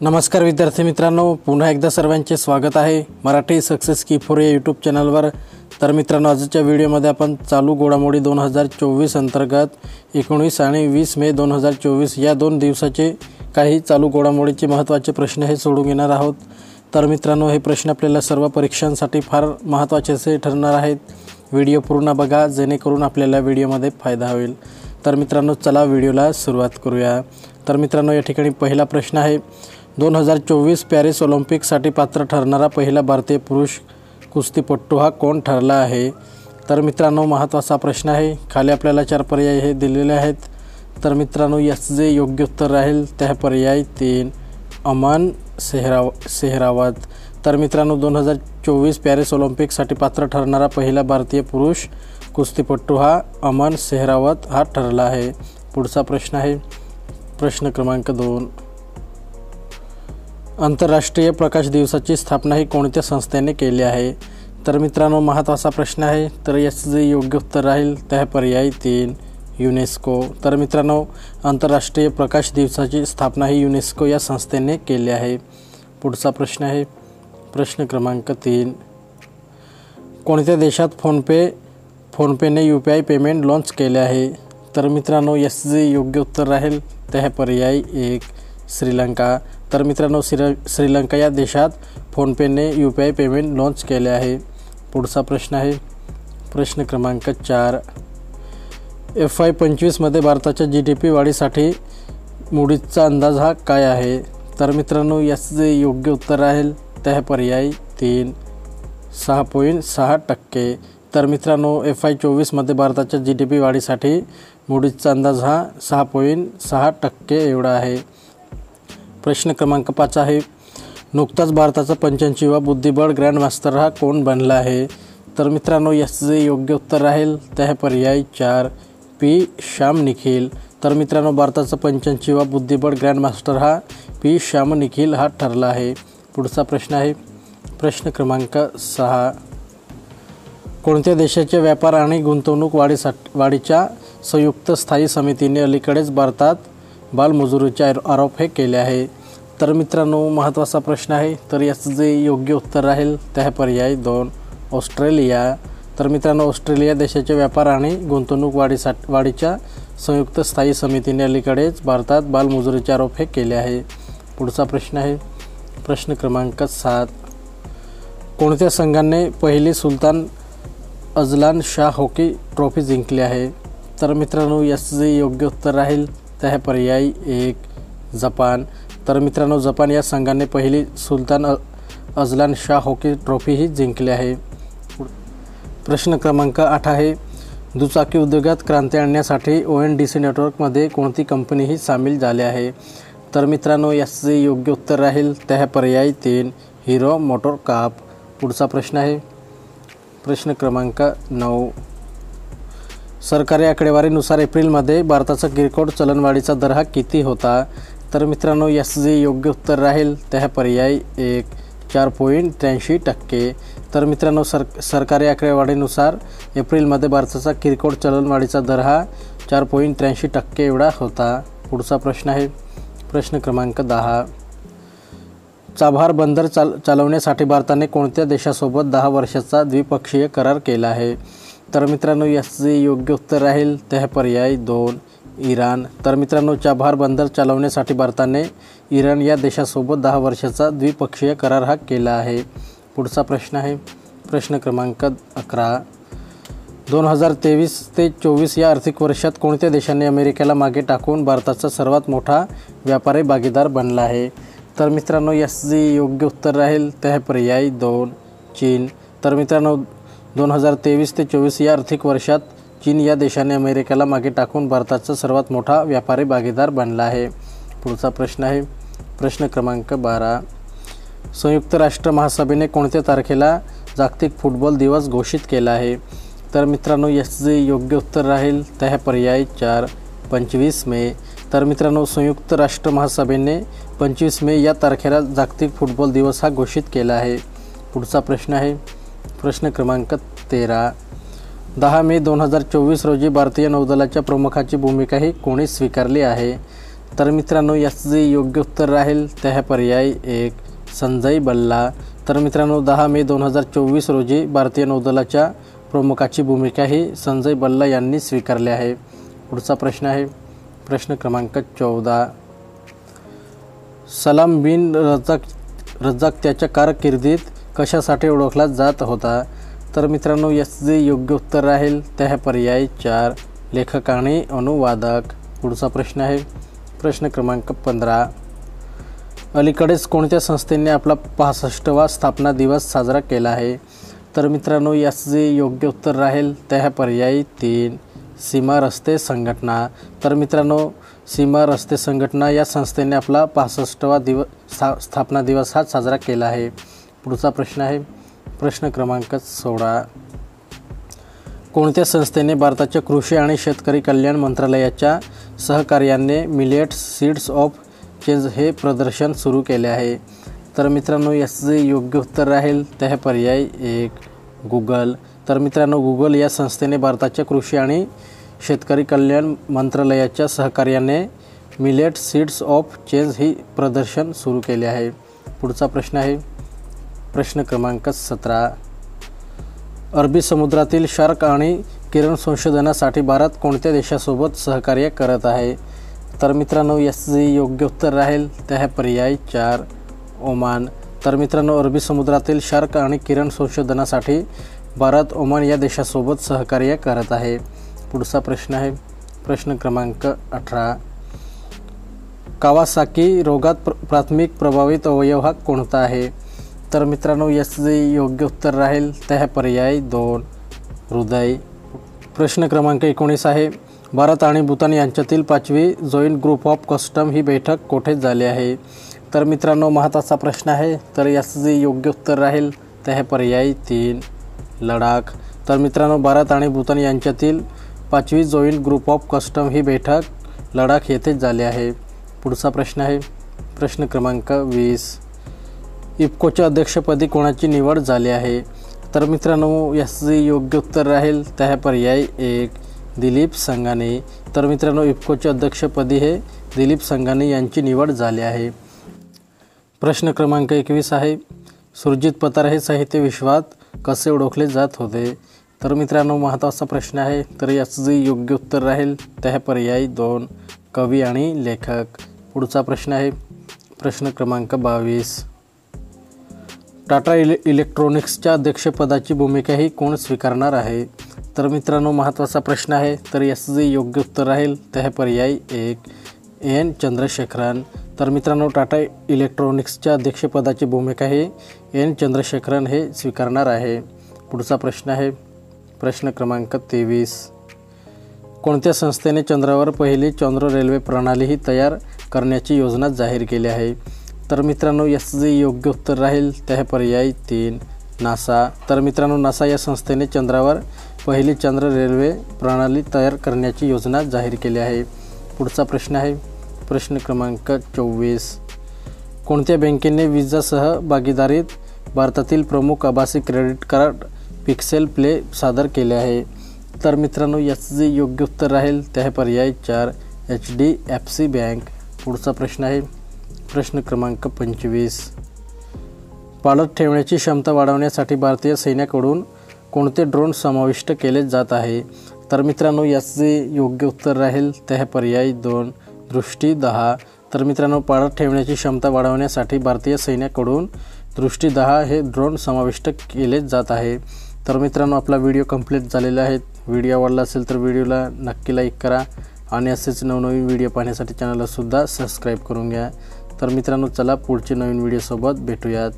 नमस्कार विद्यार्थी मित्रांनो, पुन्हा एकदा सर्वांचे स्वागत आहे मराठी सक्सेस की फॉर या यूट्यूब चॅनलवर। तर मित्रांनो, आजच्या व्हिडिओमध्ये आपण चालू घडामोडी 2024 अंतर्गत 19 आणि 20 मे 2024 या दोन दिवसाचे काही चालू घडामोडीचे महत्त्वाचे प्रश्न हे सोडून घेणार आहोत। तर मित्रांनो, हे प्रश्न आपल्याला सर्व परीक्षांसाठी फार महत्त्वाचे असे ठरणार आहेत। व्हिडिओ पूर्ण बघा जेणेकरून आपल्याला व्हिडिओमध्ये फायदा होईल। तर मित्रांनो, चला व्हिडिओला सुरुवात करूया। तर मित्रांनो, या ठिकाणी पहिला प्रश्न आहे, 2024 पॅरिस ऑलिम्पिकसाठी पात्र ठरणारा पहिला भारतीय पुरुष कुस्तीपटू हा कोण ठरला आहे? तर मित्रांनो, महत्त्वाचा प्रश्न आहे। खाली आपल्याला 4 पर्याय हे दिलेले आहेत। तर मित्रांनो, याचं जे योग्य उत्तर राहील त्या पर्याय 3 अमन सेहरावत। तर मित्रांनो, 2024 पॅरिस ऑलिम्पिकसाठी पात्र ठरणारा पहिला भारतीय पुरुष कुस्तीपटू हा अमन सेहरावत हा ठरला आहे। पुढचा प्रश्न आहे प्रश्न क्रमांक 2, आंतरराष्ट्रीय प्रकाश दिवसाची स्थापना ही कोणत्या संस्थेने केली आहे? तर मित्रांनो, महत्त्वाचा प्रश्न आहे। तर याचं जे योग्य उत्तर राहील त्या पर्याय 3 युनेस्को। तर मित्रांनो, आंतरराष्ट्रीय प्रकाश दिवसाची स्थापना ही युनेस्को या संस्थेने केली आहे। पुढचा प्रश्न आहे प्रश्न क्रमांक 3, कोणत्या देशात फोनपेने UPI पेमेंट लॉन्च केले आहे? तर मित्रांनो, याचं जे योग्य उत्तर राहील त्या पर्याय 1 श्रीलंका। तर मित्रांनो, श्रीलंका या देशात फोनपेने UPI पेमेंट लॉन्च केले आहे। पुढचा प्रश्न आहे प्रश्न क्रमांक 4, FY 25मध्ये भारताच्या GDP वाढीसाठी मूडीजचा अंदाज हा काय आहे? तर मित्रांनो, याचं जे योग्य उत्तर राहील त्या पर्याय 3 6.6%। तर मित्रांनो, FY 24मध्ये भारताच्या GDP वाढीसाठी मूडीजचा अंदाज हा 6.6% एवढा आहे। प्रश्न क्रमांक 5 आहे, नुकताच भारताचा 85वा बुद्धिबळ ग्रँडमास्टर हा कोण बनला आहे? तर मित्रांनो, याचं जे योग्य उत्तर राहील त्या पर्याय 4 P श्याम निखिल। तर मित्रांनो, भारताचा 85वा बुद्धिबळ ग्रँडमास्टर हा P श्याम निखिल हा ठरला आहे। पुढचा प्रश्न आहे प्रश्न क्रमांक 6, कोणत्या देशाच्या व्यापार आणि गुंतवणूक वाढीच्या संयुक्त स्थायी समितीने अलीकडेच भारतात बालमजुरीचे आरोप हे केले आहे? तर मित्रांनो, महत्त्वाचा प्रश्न आहे। तर याचं जे योग्य उत्तर राहील त्या पर्याय 2 ऑस्ट्रेलिया। तर मित्रांनो, ऑस्ट्रेलिया देशाच्या व्यापार आणि गुंतवणूक वाढीच्या संयुक्त स्थायी समितीने अलीकडेच भारतात बालमजुरीचे आरोप हे केले आहे। पुढचा प्रश्न आहे प्रश्न क्रमांक 7, कोणत्या संघाने पहिली सुलतान अझलन शाह हॉकी ट्रॉफी जिंकली आहे? तर मित्रांनो, याचं जे योग्य उत्तर राहील त्या पर्याय 1 जपान। तर मित्रांनो, जपान या संघाने पहिली सुलतान अझलन शाह हॉकी ट्रॉफी ही जिंकली आहे। प्रश्न क्रमांक 8 आहे, दुचाकी उद्योगात क्रांती आणण्यासाठी ONDC नेटवर्कमध्ये कोणती कंपनी ही सामील झाली आहे? तर मित्रांनो, याचं जे योग्य उत्तर राहील त्या पर्याय 3 हिरो मोटोकॉर्प। पुढचा प्रश्न आहे प्रश्न क्रमांक 9, सरकारी आकडेवारीनुसार एप्रिलमध्ये भारताचा किरकोळ चलनवाढीचा दर हा किती होता? तर मित्रांनो, याचं जे योग्य उत्तर राहील त्या पर्याय 1 4.83%। तर मित्रांनो, सरकारी आकडेवारीनुसार एप्रिलमध्ये भारताचा किरकोळ चलनवाढीचा दर हा 4.83% एवढा होता। पुढचा प्रश्न आहे प्रश्न क्रमांक 10, चाबहार बंदर चालवण्यासाठी भारताने कोणत्या देशासोबत 10 वर्षाचा द्विपक्षीय करार केला आहे? तर मित्रांनो, याचं जे योग्य उत्तर राहील त्या पर्याय 2 इराण। तर मित्रांनो, चाबहार बंदर चालवण्यासाठी भारताने इराण या देशासोबत 10 वर्षाचा द्विपक्षीय करार हा केला आहे। पुढचा प्रश्न आहे प्रश्न क्रमांक 11, 2023 ते 24 या आर्थिक वर्षात कोणत्या देशाने अमेरिकेला मागे टाकून भारताचा सर्वात मोठा व्यापारी भागीदार बनला आहे? तर मित्रांनो, याचं जे योग्य उत्तर राहील त्या पर्याय 2 चीन। तर मित्रांनो, 2023 ते 24 या आर्थिक वर्षात चीन या देशाने अमेरिकेला मागे टाकून भारताचा सर्वात मोठा व्यापारी भागीदार बनला आहे। पुढचा प्रश्न आहे प्रश्न क्रमांक 12, संयुक्त राष्ट्र महासभेने कोणत्या तारखेला जागतिक फुटबॉल दिवस घोषित केला आहे? तर मित्रांनो, याचं जे योग्य उत्तर राहील त्या पर्याय 4 25 मे। तर मित्रांनो, संयुक्त राष्ट्र महासभेने 25 मे या तारखेला जागतिक फुटबॉल दिवस हा घोषित केला आहे। पुढचा प्रश्न आहे प्रश्न क्रमांक 13, 10 मे 2024 रोजी भारतीय नौदलाच्या प्रमुखाची भूमिका ही कोणी स्वीकारली आहे? तर मित्रांनो याचं जे योग्य उत्तर राहील ते आहे पर्याय 1 संजय बल्ला। तर मित्रांनो 10 मे 2024 रोजी भारतीय नौदलाच्या प्रमुखाची भूमिका ही संजय बल्ला यांनी स्वीकारली आहे। पुढचा प्रश्न आहे प्रश्न क्रमांक 14। सलाम बिन रजाक त्याच्या कारकिर्दीत कशासाठी ओळखला जात होता? तर मित्रांनो याचं जे योग्य उत्तर राहील ते आहे पर्याय 4 लेखक आणि अनुवादक। पुढचा प्रश्न आहे प्रश्न क्रमांक 15। अलीकडेच कोणत्या संस्थेने आपला 65वा स्थापना दिवस साजरा केला आहे? तर मित्रांनो याचं जे योग्य उत्तर राहील ते आहे पर्याय 3 सीमा रस्ते संघटना। तर मित्रांनो सीमा रस्ते संघटना या संस्थेने आपला 65वा स्थापना दिवस हा साजरा केला आहे। पुढचा प्रश्न आहे प्रश्न क्रमांक 16। कोणत्या संस्थेने भारताच्या कृषी आणि शेतकरी कल्याण मंत्रालयाच्या सहकार्याने मिलेट्स सीड्स ऑफ चेंज हे प्रदर्शन सुरू केले आहे? तर मित्रांनो याचं जे योग्य उत्तर राहील ते आहे पर्याय 1 गुगल। तर मित्रांनो गुगल या संस्थेने भारताच्या कृषी आणि शेतकरी कल्याण मंत्रालयाच्या सहकार्याने मिलेट सीड्स ऑफ चेंज ही प्रदर्शन सुरू केले आहे। पुढचा प्रश्न आहे प्रश्न क्रमांक 17। अरबी समुद्रातील शार्क आणि किरण संशोधनासाठी भारत कोणत्या देशासोबत सहकार्य करत आहे? तर मित्रांनो याचं जे योग्य उत्तर राहील ते आहे पर्याय 4 ओमान। तर मित्रांनो अरबी समुद्रातील शार्क आणि किरण संशोधनासाठी भारत ओमान या देशासोबत सहकार्य करत आहे। पुढचा प्रश्न आहे प्रश्न क्रमांक 18। कावासाकी रोगात प्राथमिक प्रभावित अवयव हा कोणता आहे? तर मित्रांनो याचं जे योग्य उत्तर राहील ते आहे पर्याय 2 हृदय। प्रश्न क्रमांक 19 आहे भारत आणि भूतान यांच्यातील 5वी जॉईंट ग्रुप ऑफ कस्टम ही बैठक कोठे झाली आहे? तर मित्रांनो महत्त्वाचा प्रश्न आहे। तर याचं जे योग्य उत्तर राहील ते आहे पर्याय 3 लडाख। तर मित्रांनो भारत आणि भूतान यांच्यातील 5वी जॉईंट ग्रुप ऑफ कस्टम ही बैठक लडाख येथे झाली आहे। पुढचा प्रश्न आहे प्रश्न क्रमांक 20। इफ्कोच्या अध्यक्षपदी कोणाची निवड झाली आहे? तर मित्रांनो याचं जे योग्य उत्तर राहील ते आहे पर्याय 1 दिलीप संघानी। तर मित्रांनो इफ्कोचे अध्यक्षपदी हे दिलीप संघानी यांची निवड झाली आहे। प्रश्न क्रमांक 21 आहे सुरजित पतार हे साहित्य विश्वात कसे ओळखले जात होते? तर मित्रांनो महत्त्वाचा प्रश्न आहे। तर याचं जे योग्य उत्तर राहील ते आहे पर्याय 2 कवी आणि लेखक। पुढचा प्रश्न आहे प्रश्न क्रमांक 22। टाटा इलेक्ट्रॉनिक्सच्या अध्यक्षपदाची भूमिका ही कोण स्वीकारणार आहे? तर मित्रांनो महत्त्वाचा प्रश्न आहे। तर याचं जे योग्य उत्तर राहील ते आहे पर्याय 1 एन चंद्रशेखरन। तर मित्रांनो टाटा इलेक्ट्रॉनिक्सच्या अध्यक्षपदाची भूमिका ही एन चंद्रशेखरन हे स्वीकारणार आहे। पुढचा प्रश्न आहे प्रश्न क्रमांक 23। कोणत्या संस्थेने चंद्रावर पहिली चंद्र रेल्वे प्रणाली ही तयार करण्याची योजना जाहीर केली आहे? तर मित्रांनो याचं जे योग्य उत्तर राहील ते आहे पर्याय 3 नासा। तर मित्रांनो नासा या संस्थेने चंद्रावर पहिली चंद्र रेल्वे प्रणाली तयार करण्याची योजना जाहीर केली आहे। पुढचा प्रश्न आहे प्रश्न क्रमांक 24। कोणत्या बँकेने विजासह भागीदारीत भारतातील प्रमुख आभासी क्रेडिट कार्ड पिक्सेल प्ले सादर केले आहे? तर मित्रांनो याचं जे योग्य उत्तर राहील ते आहे पर्याय 4 HDFC बँक। पुढचा प्रश्न आहे प्रश्न क्रमांक 25। पाळत ठेवण्याची क्षमता वाढवण्यासाठी भारतीय सैन्याकडून कोणते ड्रोन समाविष्ट केले जात आहे? तर मित्रांनो याचं जे योग्य उत्तर राहील ते आहे पर्याय 2 दृष्टी 10। तर मित्रांनो पाळत ठेवण्याची क्षमता वाढवण्यासाठी भारतीय सैन्याकडून दृष्टी 10 हे ड्रोन समाविष्ट केले जात आहे। तर मित्रांनो आपला व्हिडिओ कंप्लीट झालेला आहे। व्हिडिओ आवडला असेल तर व्हिडिओला नक्की लाईक करा आणि असेच नवनवीन व्हिडिओ पाहण्यासाठी चॅनलला सुद्धा सबस्क्राईब करून घ्या। तर मित्रांनो चला पुढचे नवीन व्हिडिओसोबत भेटूयात।